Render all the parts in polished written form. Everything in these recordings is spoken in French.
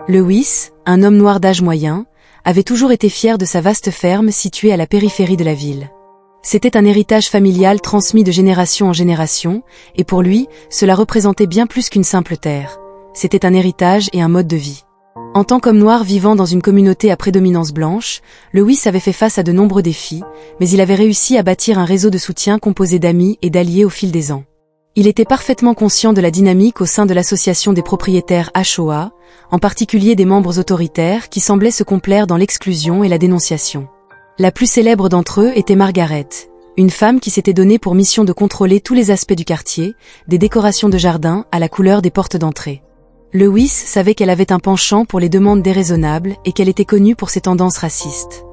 Lewis, un homme noir d'âge moyen, avait toujours été fier de sa vaste ferme située à la périphérie de la ville. C'était un héritage familial transmis de génération en génération, et pour lui, cela représentait bien plus qu'une simple terre. C'était un héritage et un mode de vie. En tant qu'homme noir vivant dans une communauté à prédominance blanche, Lewis avait fait face à de nombreux défis, mais il avait réussi à bâtir un réseau de soutien composé d'amis et d'alliés au fil des ans. Il était parfaitement conscient de la dynamique au sein de l'association des propriétaires HOA, en particulier des membres autoritaires qui semblaient se complaire dans l'exclusion et la dénonciation. La plus célèbre d'entre eux était Margaret, une femme qui s'était donnée pour mission de contrôler tous les aspects du quartier, des décorations de jardin à la couleur des portes d'entrée. Lewis savait qu'elle avait un penchant pour les demandes déraisonnables et qu'elle était connue pour ses tendances racistes.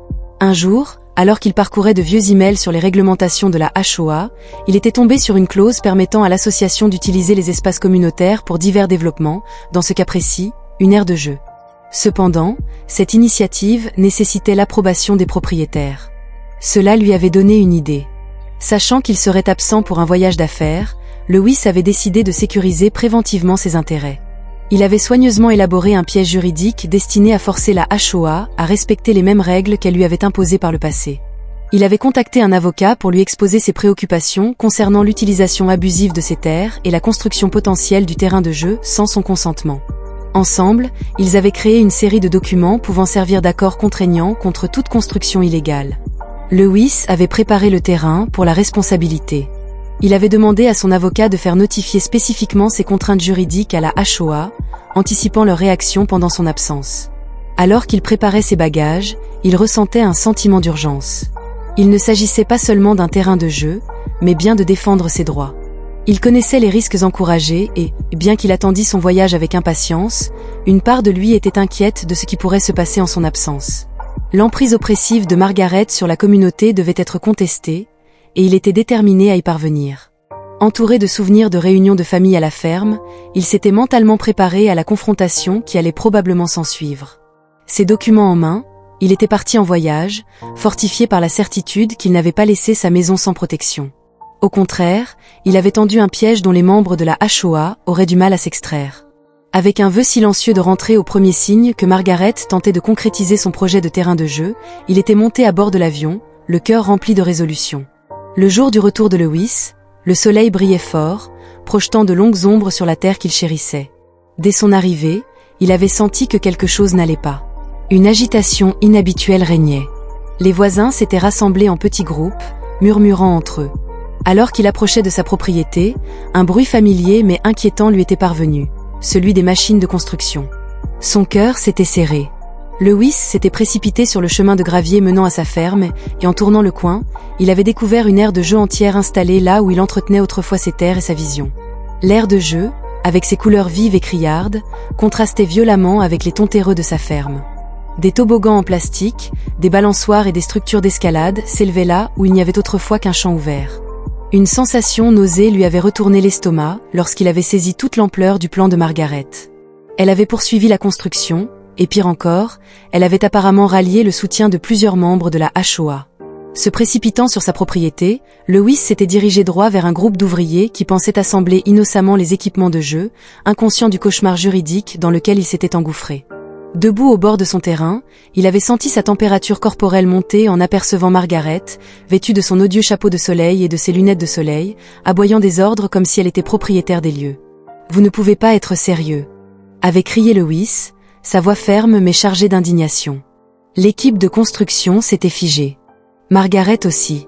Un jour, alors qu'il parcourait de vieux emails sur les réglementations de la HOA, il était tombé sur une clause permettant à l'association d'utiliser les espaces communautaires pour divers développements, dans ce cas précis, une aire de jeu. Cependant, cette initiative nécessitait l'approbation des propriétaires. Cela lui avait donné une idée. Sachant qu'il serait absent pour un voyage d'affaires, Lewis avait décidé de sécuriser préventivement ses intérêts. Il avait soigneusement élaboré un piège juridique destiné à forcer la HOA à respecter les mêmes règles qu'elle lui avait imposées par le passé. Il avait contacté un avocat pour lui exposer ses préoccupations concernant l'utilisation abusive de ses terres et la construction potentielle du terrain de jeu sans son consentement. Ensemble, ils avaient créé une série de documents pouvant servir d'accord contraignant contre toute construction illégale. Lewis avait préparé le terrain pour la responsabilité. Il avait demandé à son avocat de faire notifier spécifiquement ses contraintes juridiques à la HOA, anticipant leur réaction pendant son absence. Alors qu'il préparait ses bagages, il ressentait un sentiment d'urgence. Il ne s'agissait pas seulement d'un terrain de jeu, mais bien de défendre ses droits. Il connaissait les risques encouragés et, bien qu'il attendît son voyage avec impatience, une part de lui était inquiète de ce qui pourrait se passer en son absence. L'emprise oppressive de Margaret sur la communauté devait être contestée, et il était déterminé à y parvenir. Entouré de souvenirs de réunions de famille à la ferme, il s'était mentalement préparé à la confrontation qui allait probablement s'ensuivre. Ses documents en main, il était parti en voyage, fortifié par la certitude qu'il n'avait pas laissé sa maison sans protection. Au contraire, il avait tendu un piège dont les membres de la HOA auraient du mal à s'extraire. Avec un vœu silencieux de rentrer au premier signe que Margaret tentait de concrétiser son projet de terrain de jeu, il était monté à bord de l'avion, le cœur rempli de résolution. Le jour du retour de Lewis, le soleil brillait fort, projetant de longues ombres sur la terre qu'il chérissait. Dès son arrivée, il avait senti que quelque chose n'allait pas. Une agitation inhabituelle régnait. Les voisins s'étaient rassemblés en petits groupes, murmurant entre eux. Alors qu'il approchait de sa propriété, un bruit familier mais inquiétant lui était parvenu, celui des machines de construction. Son cœur s'était serré. Lewis s'était précipité sur le chemin de gravier menant à sa ferme, et en tournant le coin, il avait découvert une aire de jeu entière installée là où il entretenait autrefois ses terres et sa vision. L'aire de jeu, avec ses couleurs vives et criardes, contrastait violemment avec les tons terreux de sa ferme. Des toboggans en plastique, des balançoires et des structures d'escalade s'élevaient là où il n'y avait autrefois qu'un champ ouvert. Une sensation nausée lui avait retourné l'estomac lorsqu'il avait saisi toute l'ampleur du plan de Margaret. Elle avait poursuivi la construction, et pire encore, elle avait apparemment rallié le soutien de plusieurs membres de la HOA. Se précipitant sur sa propriété, Lewis s'était dirigé droit vers un groupe d'ouvriers qui pensaient assembler innocemment les équipements de jeu, inconscient du cauchemar juridique dans lequel il s'était engouffré. Debout au bord de son terrain, il avait senti sa température corporelle monter en apercevant Margaret, vêtue de son odieux chapeau de soleil et de ses lunettes de soleil, aboyant des ordres comme si elle était propriétaire des lieux. « Vous ne pouvez pas être sérieux », avait crié Lewis, sa voix ferme mais chargée d'indignation. L'équipe de construction s'était figée. Margaret aussi.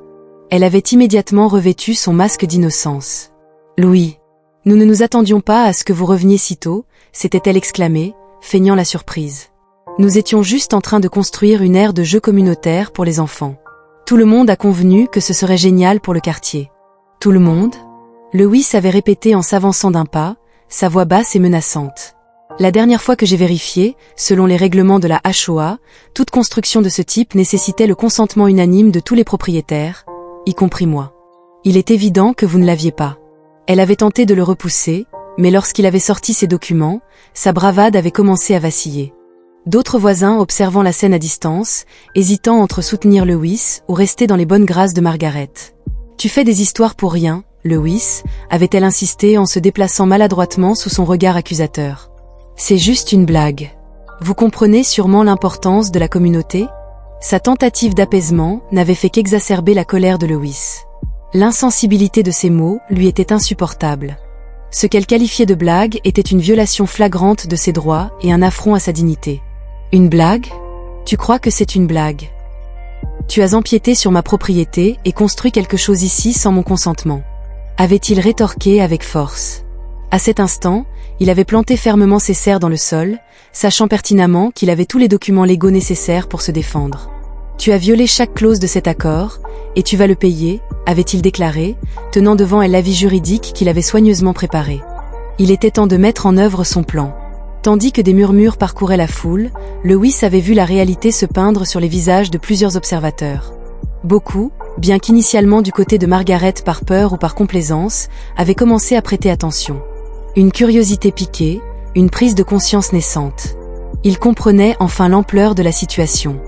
Elle avait immédiatement revêtu son masque d'innocence. « Louis, nous ne nous attendions pas à ce que vous reveniez si tôt », s'était-elle exclamée, feignant la surprise. « Nous étions juste en train de construire une aire de jeu communautaire pour les enfants. Tout le monde a convenu que ce serait génial pour le quartier. »« Tout le monde ?» Lewis avait répété en s'avançant d'un pas, sa voix basse et menaçante. La dernière fois que j'ai vérifié, selon les règlements de la HOA, toute construction de ce type nécessitait le consentement unanime de tous les propriétaires, y compris moi. Il est évident que vous ne l'aviez pas. Elle avait tenté de le repousser, mais lorsqu'il avait sorti ses documents, sa bravade avait commencé à vaciller. D'autres voisins observant la scène à distance, hésitant entre soutenir Lewis ou rester dans les bonnes grâces de Margaret. « Tu fais des histoires pour rien, Lewis », avait-elle insisté en se déplaçant maladroitement sous son regard accusateur. « C'est juste une blague. » Vous comprenez sûrement l'importance de la communauté? Sa tentative d'apaisement n'avait fait qu'exacerber la colère de Lewis. L'insensibilité de ses mots lui était insupportable. Ce qu'elle qualifiait de blague était une violation flagrante de ses droits et un affront à sa dignité. Une blague? Tu crois que c'est une blague? Tu as empiété sur ma propriété et construit quelque chose ici sans mon consentement. Avait-il rétorqué avec force. À cet instant, il avait planté fermement ses serres dans le sol, sachant pertinemment qu'il avait tous les documents légaux nécessaires pour se défendre. Tu as violé chaque clause de cet accord, et tu vas le payer, avait-il déclaré, tenant devant elle l'avis juridique qu'il avait soigneusement préparé. Il était temps de mettre en œuvre son plan. Tandis que des murmures parcouraient la foule, Lewis avait vu la réalité se peindre sur les visages de plusieurs observateurs. Beaucoup, bien qu'initialement du côté de Margaret par peur ou par complaisance, avaient commencé à prêter attention. Une curiosité piquée, une prise de conscience naissante. Ils comprenaient enfin l'ampleur de la situation.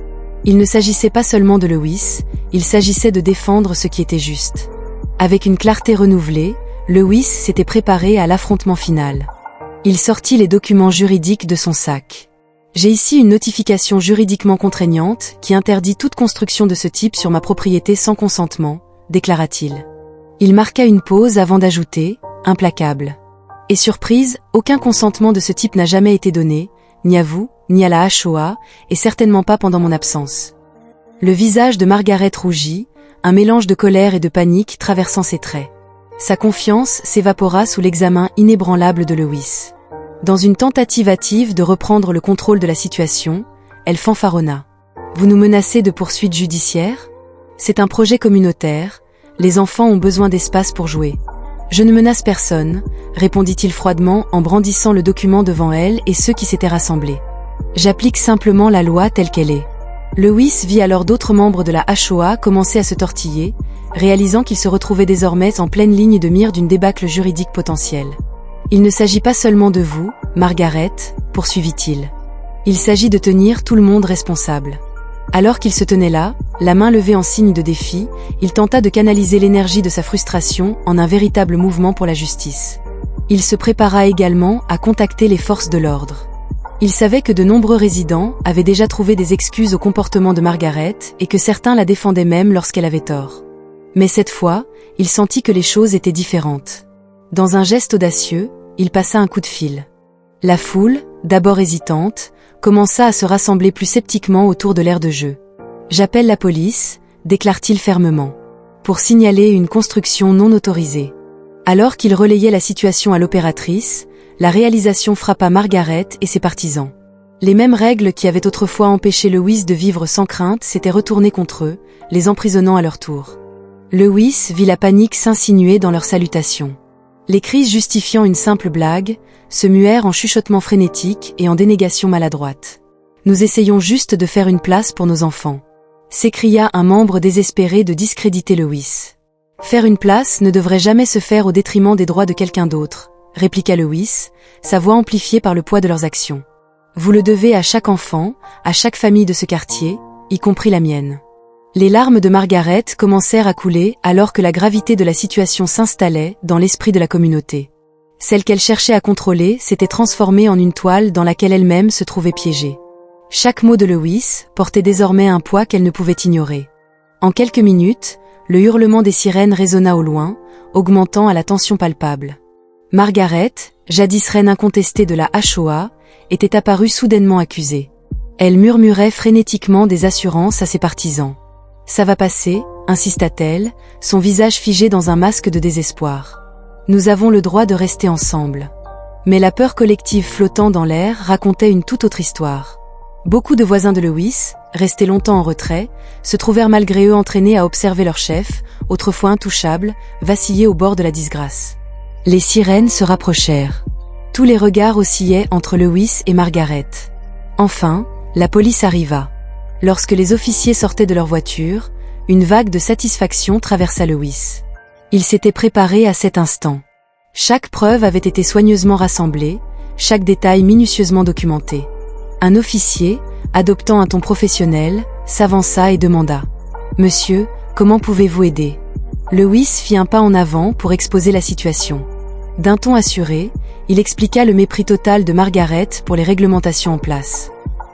Il ne s'agissait pas seulement de Lewis, il s'agissait de défendre ce qui était juste. Avec une clarté renouvelée, Lewis s'était préparé à l'affrontement final. Il sortit les documents juridiques de son sac. J'ai ici une notification juridiquement contraignante qui interdit toute construction de ce type sur ma propriété sans consentement, déclara-t-il. Il marqua une pause avant d'ajouter, implacable. Et surprise, aucun consentement de ce type n'a jamais été donné, ni à vous, ni à la HOA, et certainement pas pendant mon absence. Le visage de Margaret rougit, un mélange de colère et de panique traversant ses traits. Sa confiance s'évapora sous l'examen inébranlable de Lewis. Dans une tentative hâtive de reprendre le contrôle de la situation, elle fanfaronna. « Vous nous menacez de poursuites judiciaires? C'est un projet communautaire, les enfants ont besoin d'espace pour jouer. » « Je ne menace personne, répondit-il froidement en brandissant le document devant elle et ceux qui s'étaient rassemblés. J'applique simplement la loi telle qu'elle est. Lewis vit alors d'autres membres de la HOA commencer à se tortiller, réalisant qu'ils se retrouvaient désormais en pleine ligne de mire d'une débâcle juridique potentielle. Il ne s'agit pas seulement de vous, Margaret, poursuivit-il. Il s'agit de tenir tout le monde responsable. Alors qu'il se tenait là, la main levée en signe de défi, il tenta de canaliser l'énergie de sa frustration en un véritable mouvement pour la justice. Il se prépara également à contacter les forces de l'ordre. Il savait que de nombreux résidents avaient déjà trouvé des excuses au comportement de Margaret et que certains la défendaient même lorsqu'elle avait tort. Mais cette fois, il sentit que les choses étaient différentes. Dans un geste audacieux, il passa un coup de fil. La foule, d'abord hésitante, commença à se rassembler plus sceptiquement autour de l'aire de jeu. « J'appelle la police », déclare-t-il fermement, pour signaler une construction non autorisée. Alors qu'il relayait la situation à l'opératrice, la réalisation frappa Margaret et ses partisans. Les mêmes règles qui avaient autrefois empêché Lewis de vivre sans crainte s'étaient retournées contre eux, les emprisonnant à leur tour. Lewis vit la panique s'insinuer dans leurs salutations. Les crises justifiant une simple blague se muèrent en chuchotements frénétiques et en dénégations maladroites. « Nous essayons juste de faire une place pour nos enfants », s'écria un membre désespéré de discréditer Lewis. « Faire une place ne devrait jamais se faire au détriment des droits de quelqu'un d'autre, répliqua Lewis, sa voix amplifiée par le poids de leurs actions. Vous le devez à chaque enfant, à chaque famille de ce quartier, y compris la mienne. » Les larmes de Margaret commencèrent à couler alors que la gravité de la situation s'installait dans l'esprit de la communauté. Celle qu'elle cherchait à contrôler s'était transformée en une toile dans laquelle elle-même se trouvait piégée. Chaque mot de Lewis portait désormais un poids qu'elle ne pouvait ignorer. En quelques minutes, le hurlement des sirènes résonna au loin, augmentant à la tension palpable. Margaret, jadis reine incontestée de la HOA, était apparue soudainement accusée. Elle murmurait frénétiquement des assurances à ses partisans. « Ça va passer », insista-t-elle, son visage figé dans un masque de désespoir. « Nous avons le droit de rester ensemble. » Mais la peur collective flottant dans l'air racontait une toute autre histoire. Beaucoup de voisins de Lewis, restés longtemps en retrait, se trouvèrent malgré eux entraînés à observer leur chef, autrefois intouchable, vaciller au bord de la disgrâce. Les sirènes se rapprochèrent. Tous les regards oscillaient entre Lewis et Margaret. Enfin, la police arriva. Lorsque les officiers sortaient de leur voiture, une vague de satisfaction traversa Lewis. Il s'était préparé à cet instant. Chaque preuve avait été soigneusement rassemblée, chaque détail minutieusement documenté. Un officier, adoptant un ton professionnel, s'avança et demanda « Monsieur, comment pouvez-vous aider ?» Lewis fit un pas en avant pour exposer la situation. D'un ton assuré, il expliqua le mépris total de Margaret pour les réglementations en place.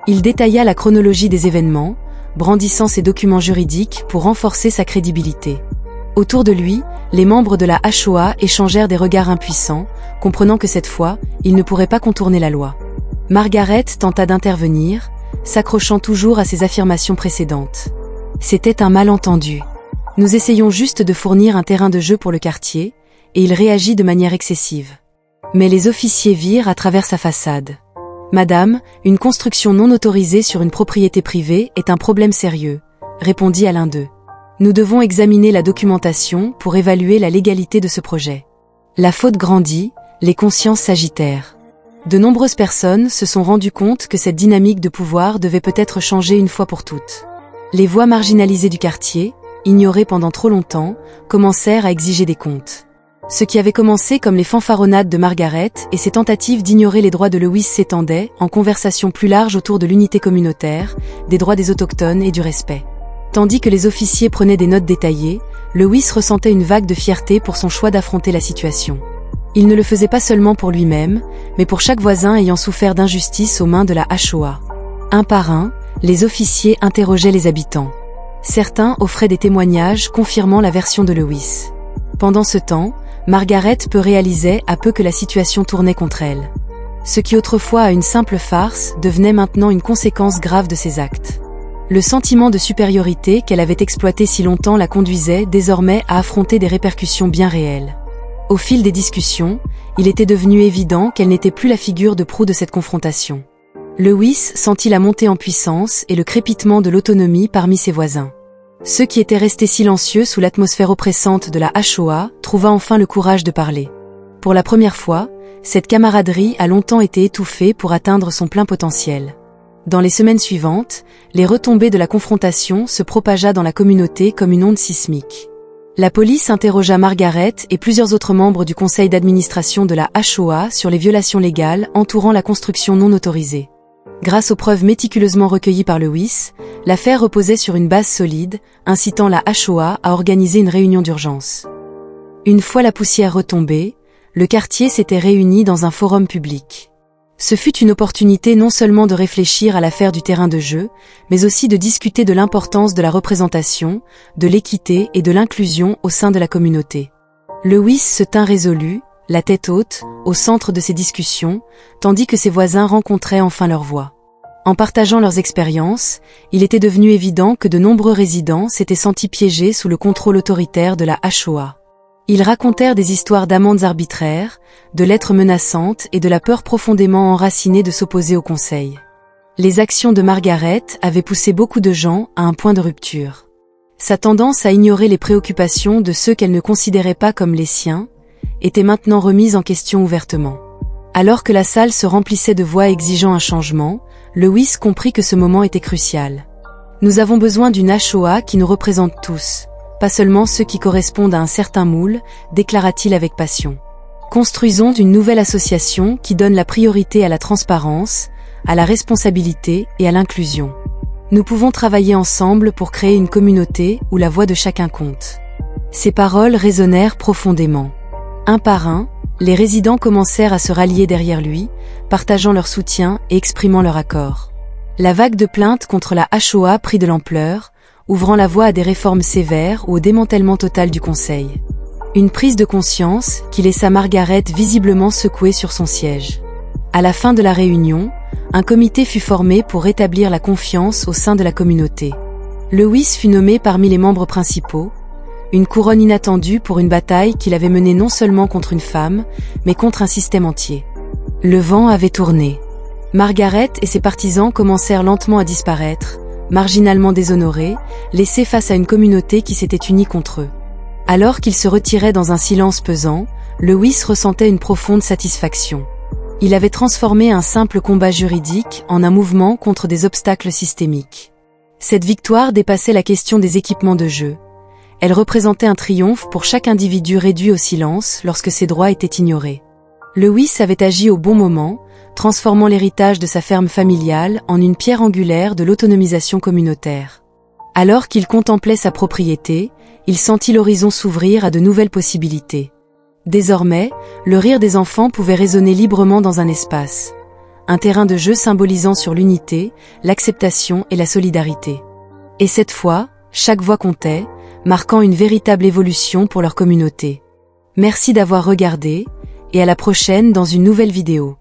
Il détailla la chronologie des événements, brandissant ses documents juridiques pour renforcer sa crédibilité. Autour de lui, les membres de la HOA échangèrent des regards impuissants, comprenant que cette fois, ils ne pourraient pas contourner la loi. Margaret tenta d'intervenir, s'accrochant toujours à ses affirmations précédentes. C'était un malentendu. Nous essayons juste de fournir un terrain de jeu pour le quartier, et il réagit de manière excessive. Mais les officiers virent à travers sa façade. Madame, une construction non autorisée sur une propriété privée est un problème sérieux, répondit à l'un d'eux. Nous devons examiner la documentation pour évaluer la légalité de ce projet. La faute grandit, les consciences s'agitèrent. De nombreuses personnes se sont rendues compte que cette dynamique de pouvoir devait peut-être changer une fois pour toutes. Les voix marginalisées du quartier, ignorées pendant trop longtemps, commencèrent à exiger des comptes. Ce qui avait commencé comme les fanfaronnades de Margaret et ses tentatives d'ignorer les droits de Lewis s'étendait en conversation plus large autour de l'unité communautaire, des droits des autochtones et du respect. Tandis que les officiers prenaient des notes détaillées, Lewis ressentait une vague de fierté pour son choix d'affronter la situation. Il ne le faisait pas seulement pour lui-même, mais pour chaque voisin ayant souffert d'injustice aux mains de la HOA. Un par un, les officiers interrogeaient les habitants. Certains offraient des témoignages confirmant la version de Lewis. Pendant ce temps, Margaret réalisait à peu que la situation tournait contre elle. Ce qui autrefois a une simple farce devenait maintenant une conséquence grave de ses actes. Le sentiment de supériorité qu'elle avait exploité si longtemps la conduisait désormais à affronter des répercussions bien réelles. Au fil des discussions, il était devenu évident qu'elle n'était plus la figure de proue de cette confrontation. Lewis sentit la montée en puissance et le crépitement de l'autonomie parmi ses voisins. Ceux qui étaient restés silencieux sous l'atmosphère oppressante de la HOA trouva enfin le courage de parler. Pour la première fois, cette camaraderie a longtemps été étouffée pour atteindre son plein potentiel. Dans les semaines suivantes, les retombées de la confrontation se propagea dans la communauté comme une onde sismique. La police interrogea Margaret et plusieurs autres membres du conseil d'administration de la HOA sur les violations légales entourant la construction non autorisée. Grâce aux preuves méticuleusement recueillies par Lewis, l'affaire reposait sur une base solide, incitant la HOA à organiser une réunion d'urgence. Une fois la poussière retombée, le quartier s'était réuni dans un forum public. Ce fut une opportunité non seulement de réfléchir à l'affaire du terrain de jeu, mais aussi de discuter de l'importance de la représentation, de l'équité et de l'inclusion au sein de la communauté. Lewis se tint résolu, la tête haute, au centre de ces discussions, tandis que ses voisins rencontraient enfin leur voix. En partageant leurs expériences, il était devenu évident que de nombreux résidents s'étaient sentis piégés sous le contrôle autoritaire de la HOA. Ils racontèrent des histoires d'amendes arbitraires, de lettres menaçantes et de la peur profondément enracinée de s'opposer au conseil. Les actions de Margaret avaient poussé beaucoup de gens à un point de rupture. Sa tendance à ignorer les préoccupations de ceux qu'elle ne considérait pas comme les siens était maintenant remise en question ouvertement. Alors que la salle se remplissait de voix exigeant un changement, Lewis comprit que ce moment était crucial. Nous avons besoin d'une HOA qui nous représente tous, pas seulement ceux qui correspondent à un certain moule, déclara-t-il avec passion. Construisons une nouvelle association qui donne la priorité à la transparence, à la responsabilité et à l'inclusion. Nous pouvons travailler ensemble pour créer une communauté où la voix de chacun compte. Ces paroles résonnèrent profondément. Un par un, les résidents commencèrent à se rallier derrière lui, partageant leur soutien et exprimant leur accord. La vague de plaintes contre la HOA prit de l'ampleur, ouvrant la voie à des réformes sévères ou au démantèlement total du conseil. Une prise de conscience qui laissa Margaret visiblement secouée sur son siège. À la fin de la réunion, un comité fut formé pour rétablir la confiance au sein de la communauté. Lewis fut nommé parmi les membres principaux, une couronne inattendue pour une bataille qu'il avait menée non seulement contre une femme, mais contre un système entier. Le vent avait tourné. Margaret et ses partisans commencèrent lentement à disparaître, marginalement déshonorés, laissés face à une communauté qui s'était unie contre eux. Alors qu'ils se retiraient dans un silence pesant, Lewis ressentait une profonde satisfaction. Il avait transformé un simple combat juridique en un mouvement contre des obstacles systémiques. Cette victoire dépassait la question des équipements de jeu. Elle représentait un triomphe pour chaque individu réduit au silence lorsque ses droits étaient ignorés. Lewis avait agi au bon moment, transformant l'héritage de sa ferme familiale en une pierre angulaire de l'autonomisation communautaire. Alors qu'il contemplait sa propriété, il sentit l'horizon s'ouvrir à de nouvelles possibilités. Désormais, le rire des enfants pouvait résonner librement dans un espace. un terrain de jeu symbolisant sur l'unité, l'acceptation et la solidarité. Et cette fois, chaque voix comptait, marquant une véritable évolution pour leur communauté. Merci d'avoir regardé, et à la prochaine dans une nouvelle vidéo.